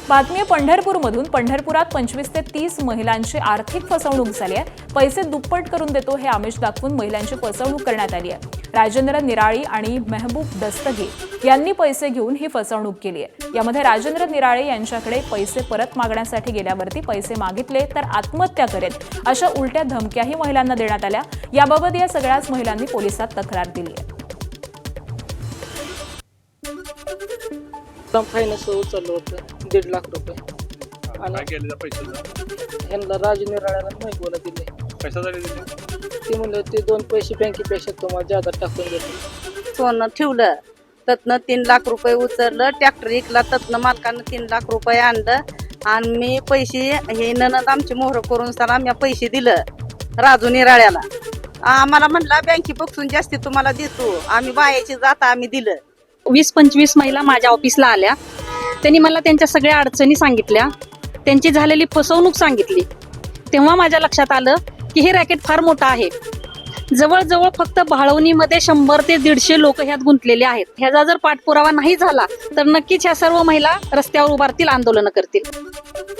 बातमी आहे पंढरपूरमधून। पंढरपुरात 25 ते 30 महिलांची आर्थिक फसवणूक झाली आहे। पैसे दुप्पट करून देतो हे आमिष दाखवून महिलांची फसवणूक करण्यात आली आहे। राजेंद्र निराळी आणि मेहबूब दस्तगी यांनी पैसे घेऊन ही फसवणूक केली आहे। यामध्ये राजेंद्र निराळे यांच्याकडे पैसे परत मागण्यासाठी गेल्यावरती पैसे मागितले तर आत्महत्या करेल अशा उलट्या धमक्याही महिलांना देण्यात आल्या। याबाबत या सगळ्याच महिलांनी पोलिसात तक्रार दिली आहे। फायनान्स उचललं होतं 1.5 लाख रुपये आणि काय केलं त्या पैशाचं? ह्यांना राजू निराळ्याला महबूबला दिले। कशासाठी दिले? ते म्हणलं ते 2 पैसे बँकेपेक्षा तुम्हाला जादा टाकून देतो। सोनं ठेवलं त्यातनं 3 लाख रुपये उचललं, ट्रॅक्टर विकला त्यातनं मालकानं 3 लाख रुपये आणलं आणि मी पैसे हे ननद आमची मोहर करून सर मी पैसे दिलं राजू निराळ्याला। आम्हाला म्हणला बँकेपासून जास्ती तुम्हाला देतो, आम्ही बायाची जाता आम्ही दिलं। 20-25 महिला माझ्या ऑफिसला आल्या। त्यांनी मला त्यांच्या सगळ्या अडचणी सांगितल्या, त्यांची झालेली फसवणूक सांगितली। तेव्हा माझ्या लक्षात आलं की हे रॅकेट फार मोठं आहे। जवळजवळ फक्त भाळवणीमध्ये 100 ते 150 लोक ह्यात गुंतलेले आहेत। ह्याचा जर पाठपुरावा नाही झाला तर नक्कीच ह्या सर्व महिला रस्त्यावर उभारतील, आंदोलन करतील।